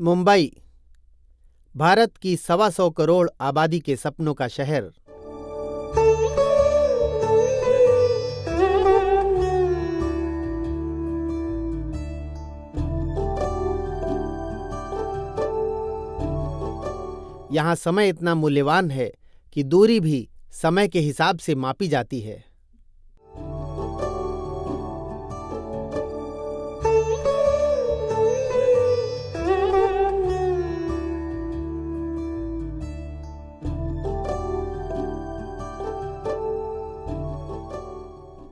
मुंबई, भारत की 125 करोड़ आबादी के सपनों का शहर। यहाँ समय इतना मूल्यवान है कि दूरी भी समय के हिसाब से मापी जाती है।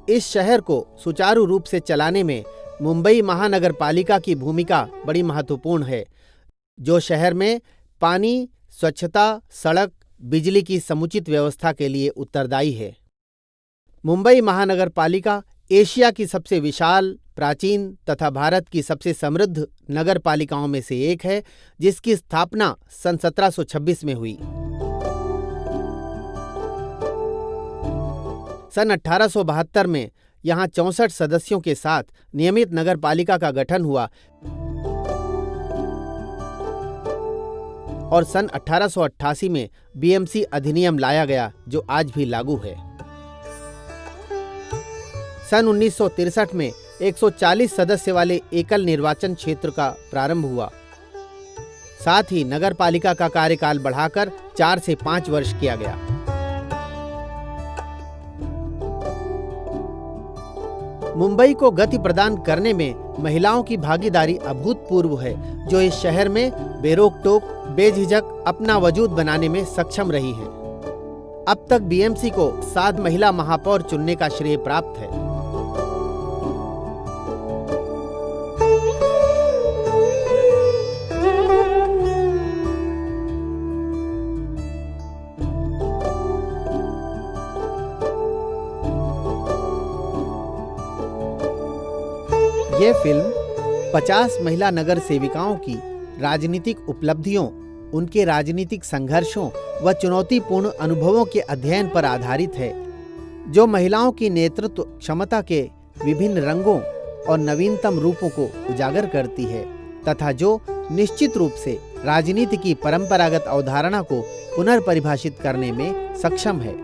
इस शहर को सुचारू रूप से चलाने में मुंबई महानगर पालिका की भूमिका बड़ी महत्वपूर्ण है, जो शहर में पानी, स्वच्छता, सड़क, बिजली की समुचित व्यवस्था के लिए उत्तरदायी है। मुंबई महानगर पालिका एशिया की सबसे विशाल, प्राचीन तथा भारत की सबसे समृद्ध नगर पालिकाओं में से एक है, जिसकी स्थापना सन 1726 में हुई। सन 1872 में यहाँ 64 सदस्यों के साथ नियमित नगर पालिका का गठन हुआ और सन 1888 में बीएमसी अधिनियम लाया गया, जो आज भी लागू है। सन 1963 में 140 सदस्य वाले एकल निर्वाचन क्षेत्र का प्रारंभ हुआ। साथ ही नगर पालिका का कार्यकाल बढ़ाकर 4 से 5 वर्ष किया गया। मुंबई को गति प्रदान करने में महिलाओं की भागीदारी अभूतपूर्व है, जो इस शहर में बेरोक-टोक, बेझिझक अपना वजूद बनाने में सक्षम रही हैं। अब तक बीएमसी को 7 महिला महापौर चुनने का श्रेय प्राप्त है। यह फिल्म 50 महिला नगर सेविकाओं की राजनीतिक उपलब्धियों, उनके राजनीतिक संघर्षों व चुनौतीपूर्ण अनुभवों के अध्ययन पर आधारित है, जो महिलाओं की नेतृत्व क्षमता के विभिन्न रंगों और नवीनतम रूपों को उजागर करती है तथा जो निश्चित रूप से राजनीति की परंपरागत अवधारणा को पुनर्परिभाषित करने में सक्षम है।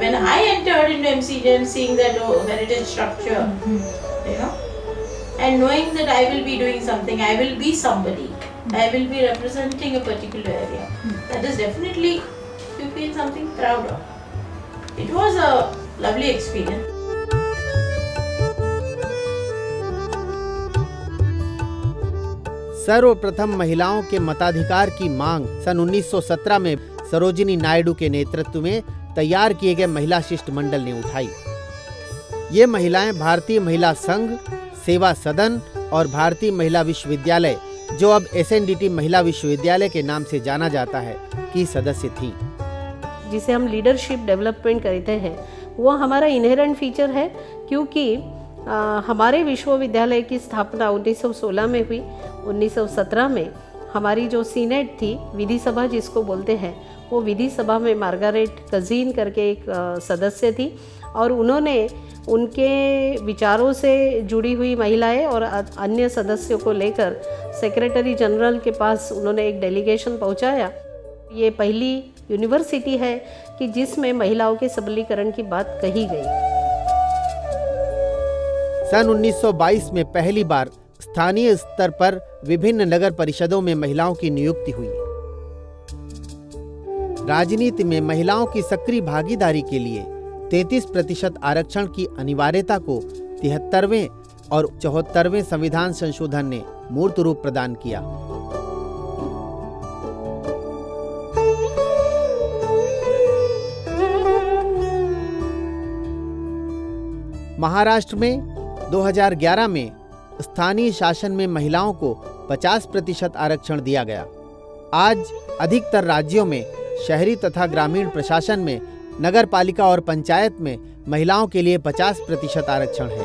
When I entered into MCGM, seeing that heritage structure, and knowing that I will be doing something, I will be somebody, I will be representing a particular area, that is definitely you feel something proud of. It was a lovely experience. सर्वप्रथम महिलाओं के मताधिकार की मांग सन 1917 में सरोजिनी नायडू के नेतृत्व में तैयार किए गए महिला शिष्टमंडल ने उठाई। ये महिलाएं भारतीय महिला संघ, सेवा सदन और भारतीय महिला विश्वविद्यालय, जो अब एसएनडीटी महिला विश्वविद्यालय के नाम से जाना जाता है, की सदस्य थीं। जिसे हम लीडरशिप डेवलपमेंट कहते हैं, वो हमारा इनहेरेंट फीचर है, क्योंकि हमारे विश्वविद्यालय की स्थापना 1916 में हुई। 1917 में हमारी जो सीनेट थी, विधि सभा जिसको बोलते हैं, वो विधि सभा में मार्गारेट कजीन करके एक सदस्य थी और उन्होंने उनके विचारों से जुड़ी हुई महिलाएं और अन्य सदस्यों को लेकर सेक्रेटरी जनरल के पास उन्होंने एक डेलीगेशन पहुंचाया। ये पहली यूनिवर्सिटी है कि जिसमें महिलाओं के सबलीकरण की बात कही गई। सन 1922 में पहली बार स्थानीय स्तर पर विभिन्न नगर परिषदों में महिलाओं की नियुक्ति हुई। राजनीति में महिलाओं की सक्रिय भागीदारी के लिए 33% आरक्षण की अनिवार्यता को 73वें और 74वें संविधान संशोधन ने मूर्त रूप प्रदान किया। महाराष्ट्र में 2011 में स्थानीय शासन में महिलाओं को 50% आरक्षण दिया गया। आज अधिकतर राज्यों में शहरी तथा ग्रामीण प्रशासन में, नगर पालिका और पंचायत में महिलाओं के लिए 50% आरक्षण है।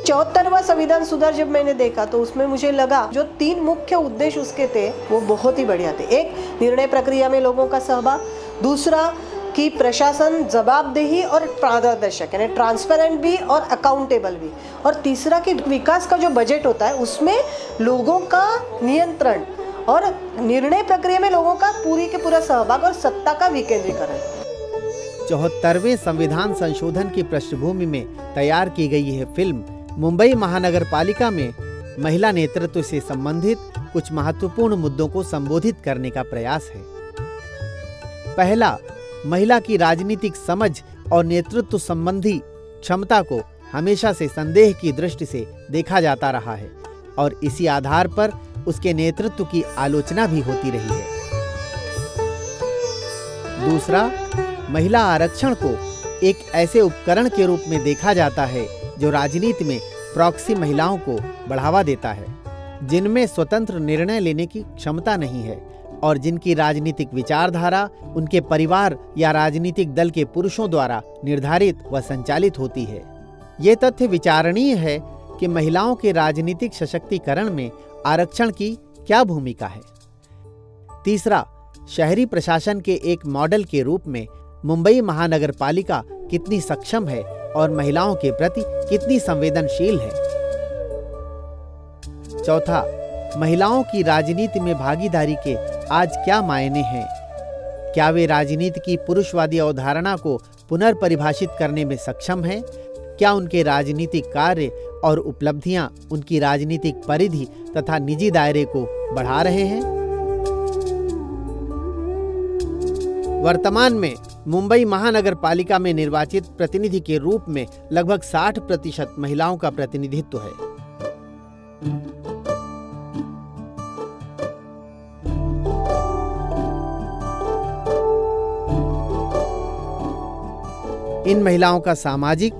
74वां संविधान सुधार जब मैंने देखा तो उसमें मुझे लगा जो 3 मुख्य उद्देश्य उसके थे वो बहुत ही बढ़िया थे। एक, निर्णय प्रक्रिया में लोगों का सहभाग। दूसरा, कि प्रशासन जवाबदेही और पारदर्शक यानी ट्रांसपेरेंट भी और अकाउंटेबल भी, और तीसरा कि विकास का जो बजट होता है उसमें लोगों का नियंत्रण और निर्णय प्रक्रिया में लोगों का पूरी के पूरा सहभाग और सत्ता का विकेंद्रीकरण। 74वें संविधान संशोधन की पृष्ठभूमि में तैयार की गई यह फिल्म मुंबई महानगर पालिका में महिला नेतृत्व से संबंधित कुछ महत्वपूर्ण मुद्दों को संबोधित करने का प्रयास है। पहला, महिला की राजनीतिक समझ और नेतृत्व संबंधी क्षमता को हमेशा से संदेह की दृष्टि से देखा जाता रहा है और इसी आधार पर उसके नेतृत्व की आलोचना भी होती रही है। दूसरा, महिला आरक्षण को एक ऐसे उपकरण के रूप में देखा जाता है जो राजनीति में प्रॉक्सी महिलाओं को बढ़ावा देता है, जिनमें स्वतंत्र निर्णय लेने की क्षमता नहीं है और जिनकी राजनीतिक विचारधारा उनके परिवार या राजनीतिक दल के पुरुषों द्वारा निर्धारित व संचालित होती है। ये तथ्य विचारणीय है कि महिलाओं के राजनीतिक सशक्तिकरण में आरक्षण की क्या भूमिका है। तीसरा, शहरी प्रशासन के एक मॉडल के रूप में मुंबई महानगर पालिका कितनी सक्षम है और महिलाओं के प्रति कितनी संवेदनशील है। चौथा, महिलाओं की राजनीति में भागीदारी के आज क्या मायने हैं? क्या वे राजनीति की पुरुषवादी अवधारणा को पुनर्परिभाषित करने में सक्षम हैं? क्या उनके राजनीतिक कार्य और उपलब्धियां उनकी राजनीतिक परिधि तथा निजी दायरे को बढ़ा रहे हैं? वर्तमान में मुंबई महानगर पालिका में निर्वाचित प्रतिनिधि के रूप में लगभग 60% महिलाओं का प्रतिनिधित्व है। इन महिलाओं का सामाजिक,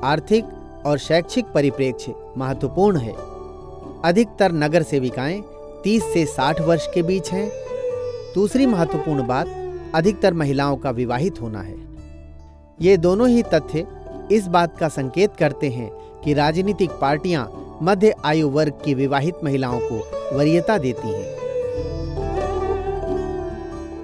आर्थिक और शैक्षिक परिप्रेक्ष्य महत्वपूर्ण है। अधिकतर नगर सेविकाएं 30 से 60 वर्ष के बीच हैं। दूसरी महत्वपूर्ण बात अधिकतर महिलाओं का विवाहित होना है। ये दोनों ही तथ्य इस बात का संकेत करते हैं कि राजनीतिक पार्टियां मध्य आयु वर्ग की विवाहित महिलाओं को वरीयता देती हैं।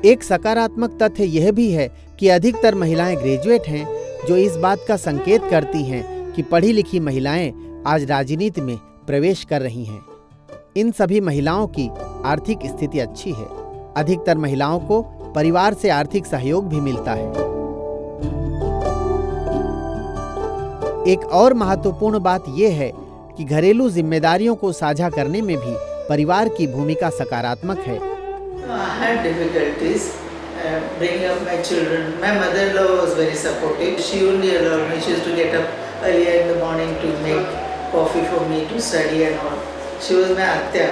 एक सकारात्मक तथ्य यह भी है कि अधिकतर महिलाएं ग्रेजुएट हैं, जो इस बात का संकेत करती हैं कि पढ़ी लिखी महिलाएं आज राजनीति में प्रवेश कर रही हैं। इन सभी महिलाओं की आर्थिक स्थिति अच्छी है। अधिकतर महिलाओं को परिवार से आर्थिक सहयोग भी मिलता है। एक और महत्वपूर्ण बात यह है कि घरेलू जिम्मेदारियों को साझा करने में भी परिवार की भूमिका सकारात्मक है। I had difficulties bringing up my children. My mother-in-law was very supportive. She only allowed me. She used to get up earlier in the morning to make coffee for me to study and all. She was my आत्या.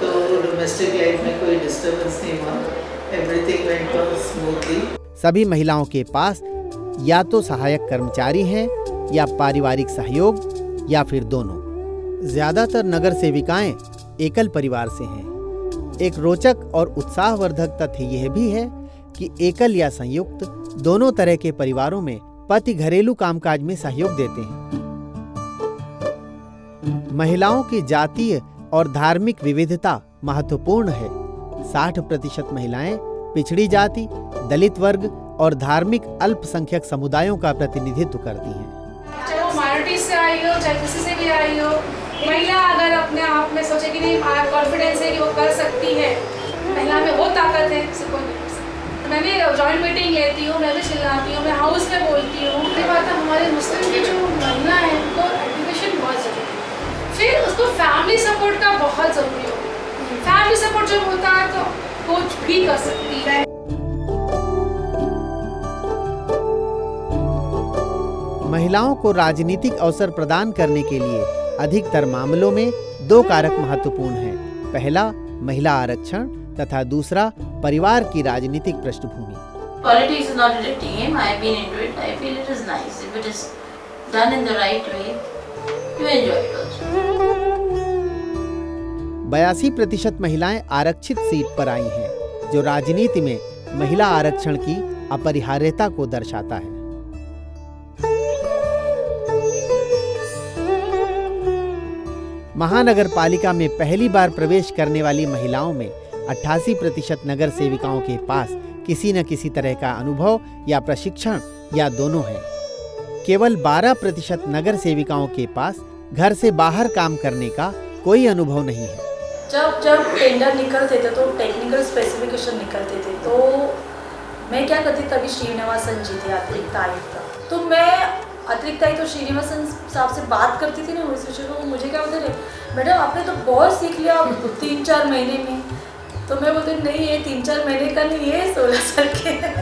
तो domestic life में कोई disturbance नहीं हुआ. Everything went on smoothly. सभी महिलाओं के पास या तो सहायक कर्मचारी हैं या पारिवारिक सहयोग या फिर दोनों। ज्यादातर नगर सेविकाएं एकल परिवार से हैं। एक रोचक और उत्साहवर्धक तथ्य यह भी है कि एकल या संयुक्त दोनों तरह के परिवारों में पति घरेलू कामकाज में सहयोग देते हैं। महिलाओं की जातीय और धार्मिक विविधता महत्वपूर्ण है। 60% महिलाएं पिछड़ी जाति, दलित वर्ग और धार्मिक अल्पसंख्यक समुदायों का प्रतिनिधित्व करती हैं। चाहे वो माइनॉरिटी से आई हो, चाहे किसी से भी आई हो, महिला अगर अपने आप में सोचे कि नहीं कॉन्फिडेंस है कि वो कर सकती है, महिला में वो ताकत है, उसे कोई नहीं कर सकता। मैं भी जॉइंट मीटिंग लेती हूँ, मैं भी चिल्लाती हूँ, मैं हाउस में बोलती हूँ। ये बात है, हमारे मुस्लिम की जो महिला है उनको एजुकेशन बहुत ज़रूरी है। फिर उसको फैमिली सपोर्ट का बहुत ज़रूरी होता है। फैमिली सपोर्ट जब होता है तो कुछ भी कर सकती है। महिलाओं को राजनीतिक अवसर प्रदान करने के लिए अधिकतर मामलों में दो कारक महत्वपूर्ण हैं। पहला महिला आरक्षण तथा दूसरा परिवार की राजनीतिक पृष्ठभूमि। Politics is not a dirty game. I've been into it. I feel it is nice. If it is done in the right way, you enjoy it also. 82% महिलाएं आरक्षित सीट पर आई हैं, जो राजनीति में महिला आरक्षण की अपरिहार्यता को दर्शाता है। महानगर पालिका में पहली बार प्रवेश करने वाली महिलाओं में 88% नगर सेविकाओं के पास किसी न किसी तरह का अनुभव या प्रशिक्षण या दोनों है। केवल 12% नगर सेविकाओं के पास घर से बाहर काम करने का कोई अनुभव नहीं है। जब टेंडर निकलते थे तो टेक्निकल स्पेसिफिकेशन निकलते थे, तो मैं क्या करती, तभी श्रीनिवासन जी थे अतिरिक्त आयुक्त, तो मैं अतिरिक्त आयुक्त तो श्रीनिवासन साहब से बात करती थी ना इस विषय को। मुझे क्या बोलते रहे, मैडम आपने तो बहुत सीख लिया 3-4 महीने में। तो मैं बोलती नहीं, ये 3-4 महीने का नहीं है, 16 साल के है।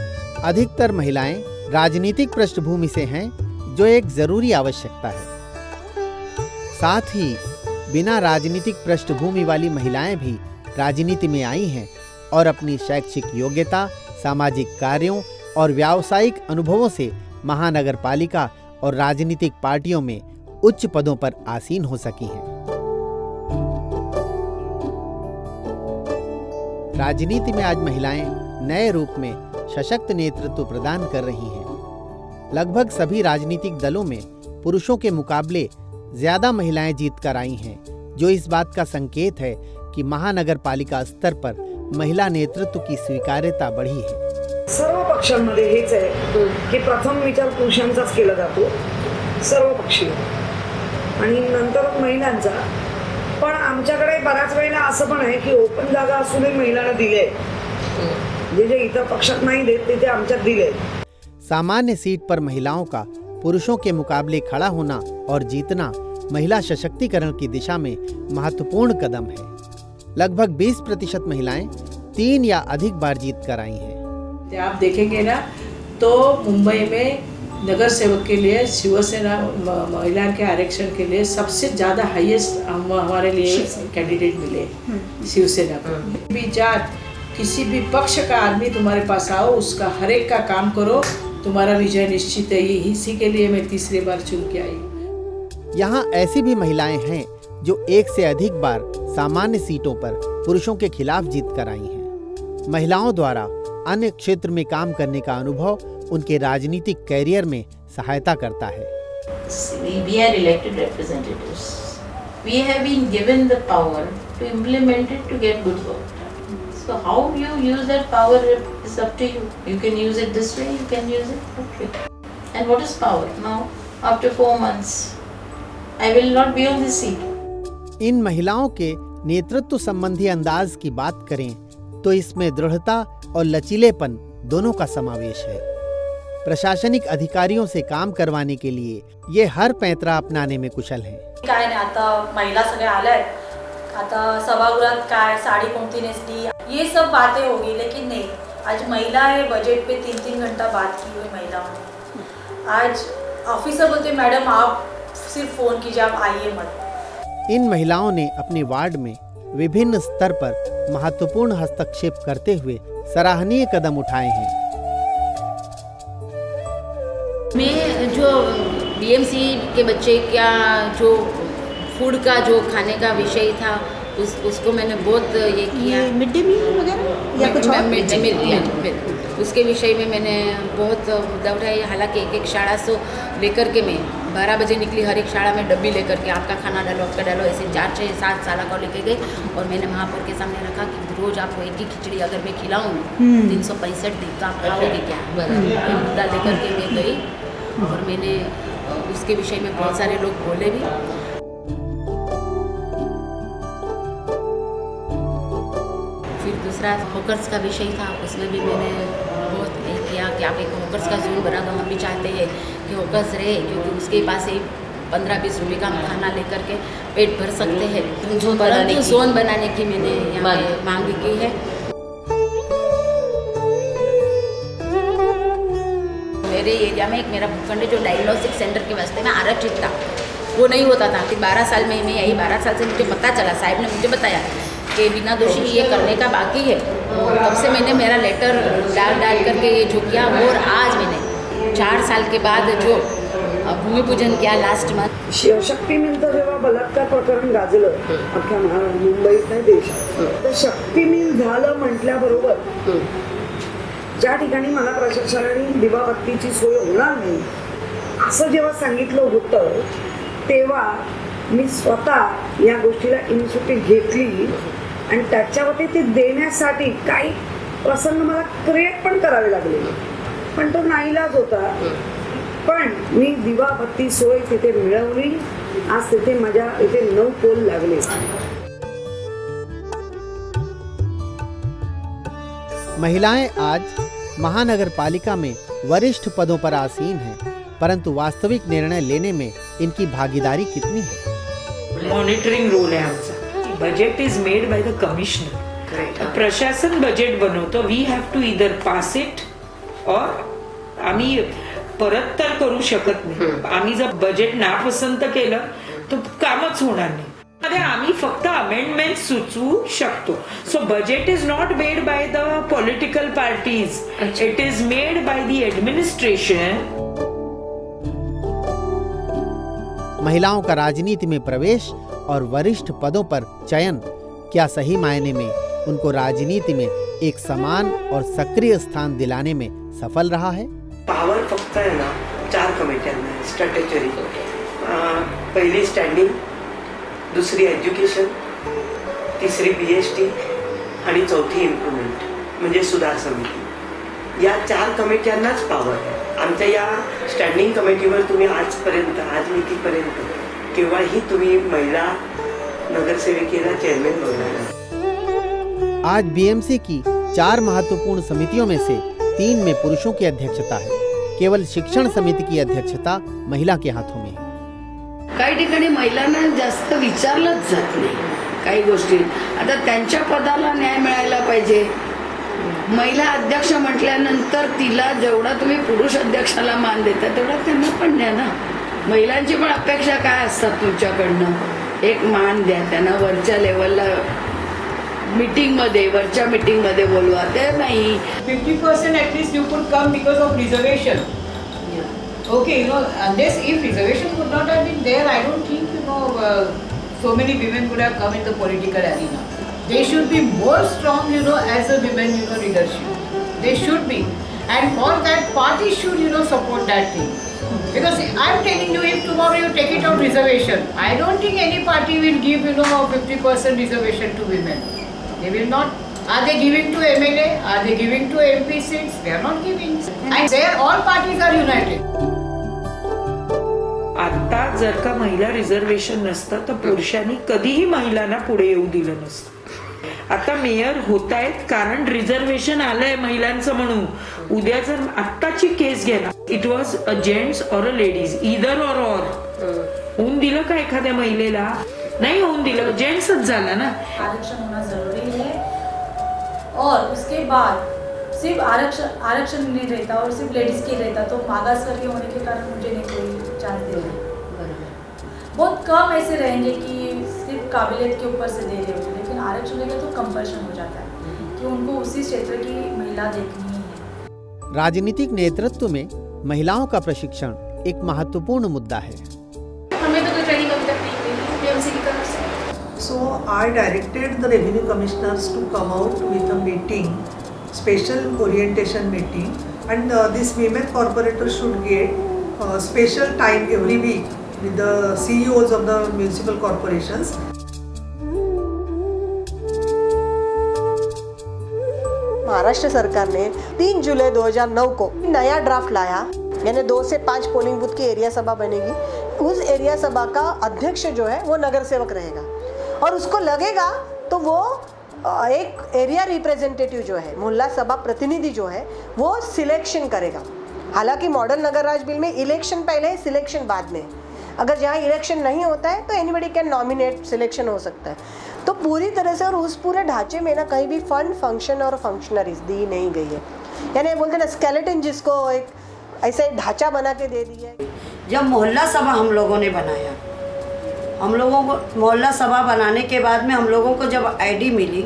अधिकतर महिलाएं राजनीतिक पृष्ठभूमि से हैं, जो एक जरूरी आवश्यकता है। साथ ही बिना राजनीतिक पृष्ठभूमि वाली महिलाएं भी राजनीति में आई हैं और अपनी शैक्षिक योग्यता, सामाजिक कार्यों और व्यावसायिक अनुभवों से महानगर पालिका और राजनीतिक पार्टियों में उच्च पदों पर आसीन हो सकी हैं। राजनीति में आज महिलाएं नए रूप में सशक्त नेतृत्व प्रदान कर रही हैं। लगभग सभी राजनीतिक दलों में पुरुषों के मुकाबले ज्यादा महिलाएं जीत कर आई हैं, जो इस बात का संकेत है कि महानगर पालिका स्तर पर महिला नेतृत्व की स्वीकार्यता बढ़ी है। सर्व पक्षांमध्ये हेच आहे की प्रथम विचार पुरुषांचाच केला जातो, सर्व पक्षीय, आणि नंतर महिलांचा। पण आमच्याकडे बऱ्याच वेळेला असं पण आहे की ओपन जागा असूनही महिलांना दिले, जे इतर पक्षात नाही देत ते आमच्यात दिले। सामान्य सीट पर महिलाओं का पुरुषों के मुकाबले खड़ा होना और जीतना महिला सशक्तिकरण की दिशा में महत्वपूर्ण कदम है। लगभग 20% महिलाएं 3 या अधिक बार जीत कर आई हैं। आप देखेंगे ना तो मुंबई में नगर सेवक के लिए शिवसेना महिला के आरक्षण के लिए सबसे ज़्यादा हाईएस्ट हमारे लिए कैंडिडेट मिले शिवसेना को। भी जात किसी भी पक्ष का आदमी तुम्हारे पास आओ, उसका हर एक का काम करो, तुम्हारा विजय निश्चित है। इसी के लिए मैं तीसरी बार चुन के आई। यहाँ ऐसी भी महिलाएं हैं जो 1 से अधिक बार सामान्य सीटों पर पुरुषों के खिलाफ जीत कर आई हैं। महिलाओं द्वारा अन्य क्षेत्र में काम करने का अनुभव उनके राजनीतिक कैरियर में सहायता करता है। We are elected representatives. We have been given the power to implement it to get good work done. So how you use that power is up to you. You can use it this way, you can use it that way. And what is power? Now, after 4 months, I will not be on this seat. इन महिलाओं के नेतृत्व संबंधी अंदाज की बात करें तो इसमें दृढ़ता और लचीलेपन दोनों का समावेश है। प्रशासनिक अधिकारियों से काम करवाने के लिए ये हर पैंतरा अपनाने में कुशल हैं। काय नाही, आता महिला सगळ्या आल्यात, आता सभागृहात काय साडी कोणती नेसली, ये सब बातें होगी, लेकिन नहीं, आज महिला है बजट पे 3-3 घंटा बात की हुई महिलाओं ने। आज ऑफिसर बोलते मैडम आप सिर्फ फोन कीजिए, आप आइए मत। इन महिलाओं ने अपने वार्ड में विभिन्न स्तर पर महत्वपूर्ण हस्तक्षेप करते हुए सराहनीय कदम उठाए हैं। मैं जो बीएमसी के बच्चे का जो फूड का जो खाने का विषय था उसको मैंने बहुत ये किया। मिड डे मील वगैरह या कुछ और? मिड डे मील उसके विषय में मैंने बहुत मुद्दा उठाया। हालांकि एक शाला से लेकर के मैं 12 बजे निकली, हर एक शाला में डब्बी लेकर के आपका खाना डालो, आपका डालो, ऐसे 4-6-7 साल का लेके गए और मैंने महापौर के सामने रखा कि रोज़ आपको एक ही खिचड़ी अगर मैं खिलाऊँ 365 दिन तो आप खाओगे क्या? ये मुद्दा लेकर के मैं गई और मैंने उसके विषय में बहुत सारे लोग बोले भी। फिर दूसरा हॉकर्स का विषय था, उसमें भी मैंने बहुत किया कि आप एक हॉकर्स का जोन बना दो। हम भी चाहते हैं कि हॉकर्स रहे, क्योंकि उसके पास ही 15-20 रुपये का खाना लेकर के पेट भर सकते हैं। परंतु जोन बनाने की मैंने यहाँ पे मांग की है। मेरे एरिया में एक मेरा भूखंड जो डायग्नोस्टिक सेंटर के वास्ते में आरक्षित था, वो नहीं होता था। 12 साल में मैं यही 12 साल से मुझे पता चला, साहब ने मुझे बताया कि बिना दोषी ये करने का बाकी है। तब से मैंने मेरा लेटर डाल करके ये जो किया, और आज मैंने 4 साल के बाद जो भूमि पूजन किया लास्ट मंथ। शक्ती मिलचं जेव्हा बलात्कार प्रकरण गाजलं अख्ख्या मुंबईत नाही देशात, तर शक्ती मिल झालं म्हटल्याबरोबर ज्या ठिकाणी मला प्रशासनाने दिवाबत्तीची सोय होणार नाही असं जेव्हा सांगितलं होतं, तेव्हा मी स्वतः या गोष्टीला इनिशिएटिव्ह घेतली आणि त्याच्यावरती ते देण्यासाठी काही प्रसंग मला क्रिएट पण करावे लागले, पण तो नाईलाज होता. पण मी दिवाबत्ती सोय तिथे मिळवली. आज तिथे माझ्या इथे 9 पोल लागले. महिलाएं आज महानगर पालिका में वरिष्ठ पदों पर आसीन हैं, परंतु वास्तविक निर्णय लेने में इनकी भागीदारी कितनी है? मॉनिटरिंग रोल आहे आमचा. Budget is made by the commissioner. प्रशासन बजेट बनवतो. We have to either pass it or आम्ही परत तर करू शकत नाही. आम्ही जर बजेट नापसंत केलं तर कामच होणार नाही. आम्ही फक्त अमेंडमेंट सुचवू शकतो. So budget is not made by the political parties, it is made by the administration. महिलाओं का राजनीति में प्रवेश और वरिष्ठ पदों पर चयन क्या सही मायने में उनको राजनीति में एक समान और सक्रिय स्थान दिलाने में सफल रहा है? पावर फक्त आहे ना 4 कमिट्यांना आहे. स्ट्रॅटेजरी, पहिली स्टँडिंग, दुसरी एज्युकेशन, तिसरी BST आणि चौथी इम्प्रुव्हमेंट म्हणजे सुधार समिती. या 4 कमिट्यांनाच पावर आहे. आमच्या या स्टँडिंग कमिटीवर तुम्ही आजपर्यंत, आज मितीपर्यंत केव्हाही तुम्ही महिला नगरसेविकेला चेअरमॅन बघणार. आज BMC की 4 महत्वपूर्ण समितियों में से 3 में पुरुषों की अध्यक्षता है. केवल शिक्षण समिति की अध्यक्षता महिला के हाथों में है. काही ठिकाणी महिलांना जास्त विचारलंच जात नाही काही गोष्टी. आता त्यांच्या पदाला न्याय मिळायला पाहिजे. महिला अध्यक्ष म्हटल्यानंतर तिला जेवढा तुम्ही पुरुष अध्यक्षाला मान देता तेवढा त्यांना पण द्या ना. महिलांची पण अपेक्षा काय असतात तुमच्याकडनं? एक मान द्या त्यांना. वरच्या लेवलला मीटिंगमध्ये, वरच्या मीटिंगमध्ये बोलवा. ते नाही. 50% at least you could come because of reservation. Okay, you know, unless if reservation would not have been there, I don't think, you know, so many women would have come in the political arena. They should be more strong, you know, as a women, you know, leadership. They should be. And for that, party should, you know, support that thing. Because I'm telling you, if tomorrow you take it out reservation, I don't think any party will give, you know, 50% reservation to women. They will not. Are they giving to MLA? Are they giving to MP seats? They are not giving. And there all parties are united. आता जर का महिला reservation नसतं तर पुरुषांनी कधीही महिलांना पुढे येऊ दिलं नसतं. आता मेयर होत आहेत कारण रिझर्वेशन आलंय महिलांचं म्हणून. उद्या जर आत्ताची केस घ्या, इट वॉज अ जेंट्स और अ लेडीज, इधर और होऊन दिलं का एखाद्या महिलेला? नाही होऊन दिलं, जेंट्सच झाला ना. आरक्षण होना जरूरी है और उसके बाद सिर्फ आरक्षण नहीं रहता और सिर्फ लेडीज के रहता तो मागास वर्गीय होने के कारण मुझे नहीं कोई चांस दे रहे. बहुत कम ऐसे रहेंगे कि सिर्फ काबिलियत के ऊपर से दे रहे होंगे, लेकिन आरक्षण रहेगा तो कंपल्शन हो जाता है कि उनको उसी क्षेत्र की महिला देखनी है. राजनीतिक नेतृत्व में महिलाओं का प्रशिक्षण एक महत्वपूर्ण मुद्दा है. हमें तो कोई ट्रेनिंग अभी तक नहीं मिली BMC की तरफ से. So I directed the revenue commissioners to come out with a meeting, special orientation meeting, and these women corporators should get special time every week with the CEOs of the municipal corporations. Maharashtra सरकार ने 3 जुलाई 2009 को नया draft लाया, यानी 2 से 5 polling booth की area सभा बनेगी. उस एरिया सभा का अध्यक्ष जो है वो नगर सेवक रहेगा और उसको लगेगा तो वो एक एरिया रिप्रेजेंटेटिव जो है, मोहल्ला सभा प्रतिनिधि जो है वो सिलेक्शन करेगा. हालांकि मॉडर्न नगर राज बिल में इलेक्शन पहले है, सिलेक्शन बाद में. अगर जहाँ इलेक्शन नहीं होता है तो एनीबडी कैन नॉमिनेट, सिलेक्शन हो सकता है. तो पूरी तरह से और उस पूरे ढांचे में ना कहीं भी फंड, फंक्शन और फंक्शनरीज दी नहीं गई है. यानी बोलते ना स्केलेटन, जिसको एक ऐसे ढांचा बना के दे दिया है. जब मोहल्ला सभा हम लोगों ने बनाया, हम लोगों को मोहल्ला सभा बनाने के बाद में हम लोगों को जब आईडी मिली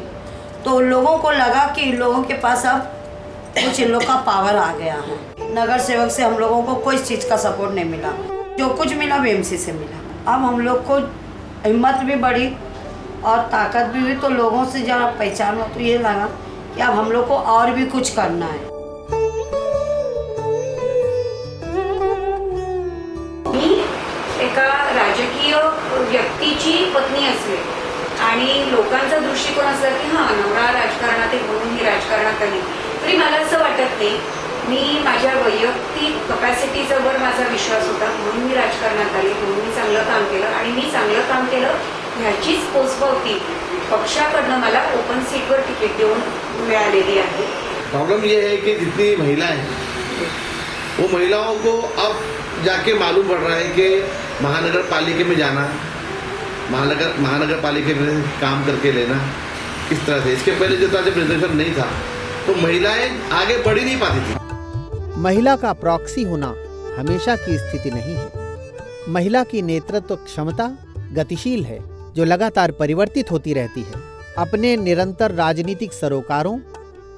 तो उन लोगों को लगा कि इन लोगों के पास अब कुछ इन लोग का पावर आ गया है. नगर सेवक से हम लोगों को कोई चीज़ का सपोर्ट नहीं मिला, जो कुछ मिला BMC से मिला. अब हम लोग को हिम्मत भी बढ़ी और ताकत भी हुई, तो लोगों से जब पहचान हो तो ये लगा कि अब हम लोग को और भी कुछ करना है. मी एका राजकीय व्यक्तीची पत्नी असले आणि लोकांचा दृष्टिकोन असला की हां नवरा राजकारणात आहे म्हणून ही राजकारणात आली, तरी मला असं वाटत नाही. मी माझ्या वैयक्तिक कपॅसिटीजवर माझा विश्वास होता म्हणून मी राजकारणात आले, म्हणून मी चांगलं काम केलं आणि मी चांगलं काम केलं ह्याचीच पोचपावती पक्षाकडनं मला ओपन सीटवर तिकीट देऊन मिळालेली आहे. प्रॉब्लम ये है कि जितनी महिलाएं हैं वो महिलाओं को अब जाके मालूम पड़ रहा है कि महानगर पालिका में जाना, महानगर पालिका में काम करके लेना किस तरह से. इसके पहले जो था जब रिजर्वेशन नहीं था तो महिलाएं आगे बढ़ ही नहीं पाती थी. महिला का प्रॉक्सी होना हमेशा की स्थिति नहीं है. महिला की नेतृत्व क्षमता गतिशील है जो लगातार परिवर्तित होती रहती है. अपने निरंतर राजनीतिक सरोकारों,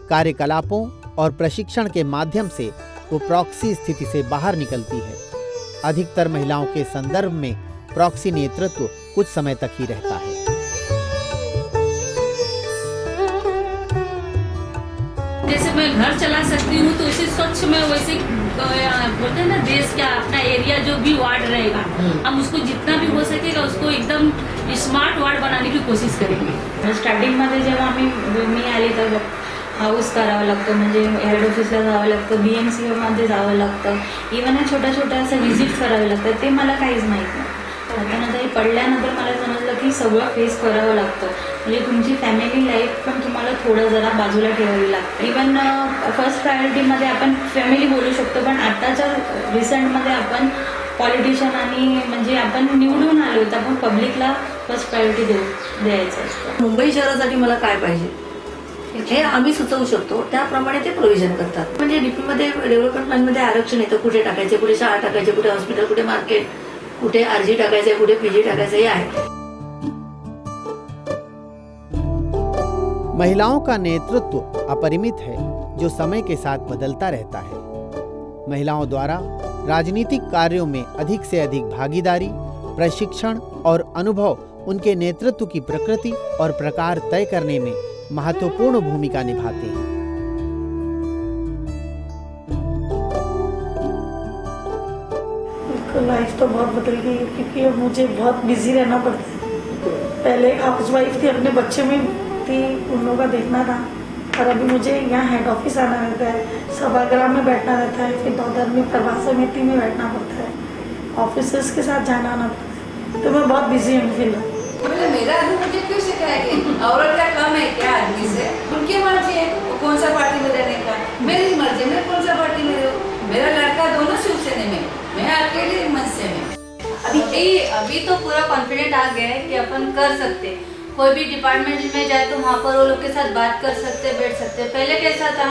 कार्यकलापों और प्रशिक्षण के माध्यम से वो प्रॉक्सी स्थिति से बाहर निकलती है. अधिकतर महिलाओं के संदर्भ में प्रॉक्सी नेतृत्व कुछ समय तक ही रहता है. जैसे मैं घर चला सकती हूँ तो उसी स्वच्छ में वैसे बोलते हैं ना देश का अपना एरिया जो भी वार्ड रहेगा हम उसको जितना भी हो सकेगा उसको एकदम स्मार्ट वार्ड बनाने की कोशिश करेंगे. स्टार्टिंगमध्ये जेव्हा मी आले तर हाऊस करावं लागतं, म्हणजे हेड ऑफिसला जावं लागतं, BMCमध्ये जावं लागतं, इव्हन छोट्या छोट्या असं व्हिजिट्स करावे लागतात. ते मला काहीच माहीत नाही. त्यानंतर पडल्यानंतर मला समजलं की सगळं फेस करावं लागतं. म्हणजे तुमची फॅमिली लाईफ पण तुम्हाला थोडं जरा बाजूला ठेवावी लागते. इवन फर्स्ट प्रायोरिटीमध्ये आपण फॅमिली बोलू शकतो, पण आत्ताच्या रिसेंटमध्ये आपण पॉलिटिशियन आणि म्हणजे आपण निवडून आलो तर आपण पब्लिकला फर्स्ट प्रायोरिटी द्यायचं असतं. मुंबई शहरासाठी मला काय पाहिजे हे आम्ही सुचवू शकतो, त्याप्रमाणे ते प्रोव्हिजन करतात. म्हणजे डीपीमध्ये डेव्हलपमेंट प्लॅनमध्ये आरक्षण येतं, कुठे टाकायचे, कुठे शाळा टाकायचे, कुठे हॉस्पिटल, कुठे मार्केट, कुठे RG टाकायचं, कुठे PG टाकायचं हे आहे. महिलाओं का नेतृत्व अपरिमित है जो समय के साथ बदलता रहता है. महिलाओं द्वारा राजनीतिक कार्यों में अधिक से अधिक भागीदारी, प्रशिक्षण और अनुभव उनके नेतृत्व की प्रकृति और प्रकार तय करने में महत्वपूर्ण भूमिका निभाते हैं. लाइफ तो बहुत बदल गई है क्योंकि अब मुझे बहुत बिजी रहना पड़ता है. पहले हाउसवाइफ थी, अपने बच्चे में थी, उन लोगों का देखना था, और अभी मुझे यहाँ हेड ऑफिस आना रहता है, सभागृह में बैठना रहता है, फिर दौदर में प्रभा समिति में बैठना पड़ता है, ऑफिसर्स के साथ जाना आना पड़ता है. तो मैं बहुत बिजी हूँ फिलहाल. मेरा आदमी मुझे क्यों सिखाएगी? औरत का काम है क्या आदमी से? उनकी मर्जी है वो कौन सा पार्टी में रहने का, मेरी मर्जी मैं कौन सा पार्टी में रहूँ. मेरा लड़का दोनों शिवसेना में, मैं अकेले मनसे में. अभी तो पूरा कॉन्फिडेंट आ गया है कि अपन कर सकते. कोई भी डिपार्टमेंट में जाए तो वहाँ पर वो लोग के साथ बात कर सकते, बैठ सकते. पहले कैसा था,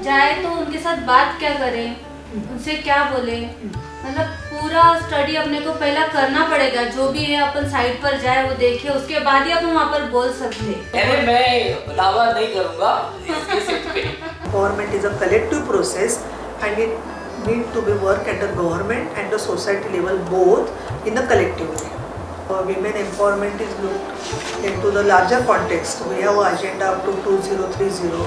जाए तो उनके साथ बात क्या करें, उनसे क्या बोले, मतलब पूरा स्टडी अपने को पहला करना पड़ेगा. जो भी है अपन साइट पर जाए वो देखे, उसके बाद ही अपन वहाँ पर बोल सकते. अरे मैं दावा नहीं करूँगा इसके सीट पे. Government is a collective process and it need to be work at the government and the society level both in the collective way. Women empowerment is looked into the larger context. We have an agenda up to 2030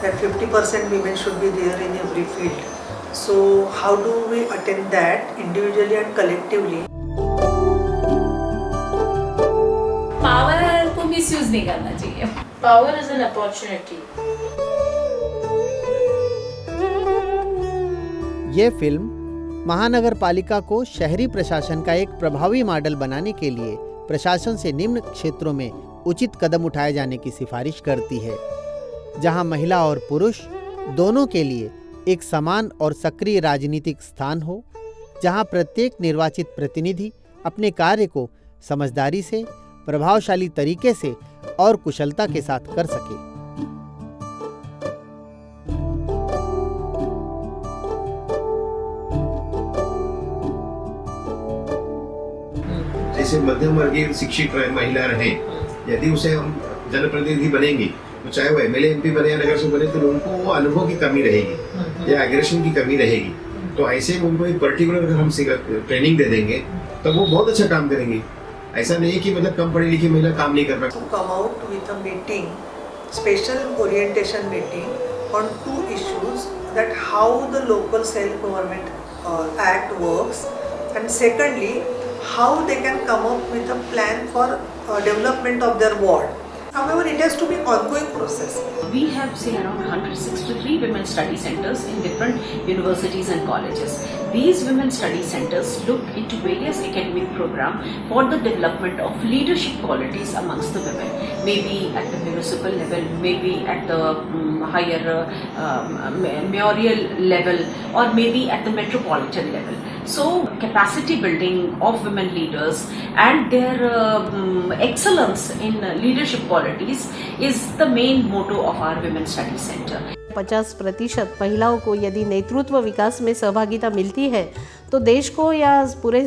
that 50% women should be there in every field. So how do we attain that individually and collectively? Power को misuse नहीं करना चाहिए. Power is an opportunity. ये film महानगर पालिका को शहरी प्रशासन का एक प्रभावी मॉडल बनाने के लिए प्रशासन से निम्न क्षेत्रों में उचित कदम उठाए जाने की सिफारिश करती है, जहां महिला और पुरुष दोनों के लिए एक समान और सक्रिय राजनीतिक स्थान हो, जहां प्रत्येक निर्वाचित प्रतिनिधि अपने कार्य को समझदारी से, प्रभावशाली तरीके से और कुशलता के साथ कर सके. जैसे मध्यम वर्गीय शिक्षित महिला रहे, यदि उसे हम जनप्रतिनिधि बनेंगी तो चाहे वो MLA MP बने या नगर से बने तो उनको वो अनुभव की कमी रहेगी या एग्रेशन की कमी रहेगी. तो ऐसे उनको एक पर्टिकुलर अगर हम ट्रेनिंग दे देंगे तो वो बहुत अच्छा काम करेंगे. ऐसा नहीं कि मतलब कम पढ़ी लिखी महिला काम नहीं कर पाए. To come out with a meeting, special orientation meeting on two issues, that how the local self-government act works, and secondly how they can come up with a plan for development of their ward. However, it has to be ongoing process. We have, say, around 163 women study centers in different universities and colleges. These women study centers look into various academic programs for the development of leadership qualities amongst the women, maybe at the municipal level, maybe at the higher mayoral level, or maybe at the metropolitan level. So, capacity building of women leaders and their excellence in leadership qualities is the main motto of our Women Study Center. 50% महिलाओं को यदि नेतृत्व विकास में सहभागिता मिलती है तो देश को या पूरे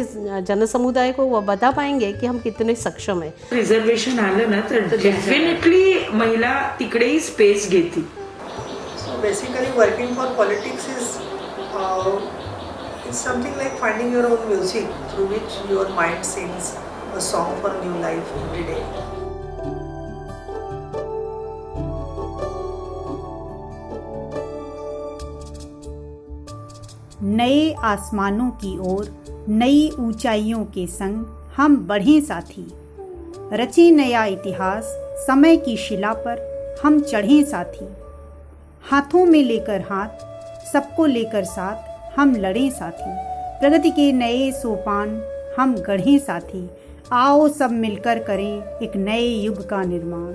जनसमुदाय को वो बता पाएंगे कि हम कितने सक्षम हैं. रिझर्वेशन आलं ना तर डेफिनेटली महिला तिकडेही स्पेस घेतील. So basically working for politics is it's something like finding your own music through which your mind sings a song for new life every day. नए आसमानों की ओर नई ऊंचाइयों के संग हम बढ़ें साथी, रचे नया इतिहास समय की शिला पर हम चढ़ें साथी, हाथों में लेकर हाथ सबको लेकर साथ हम लड़ें साथी, प्रगति के नए सोपान हम गढ़ें साथी, आओ सब मिलकर करें एक नए युग का निर्माण.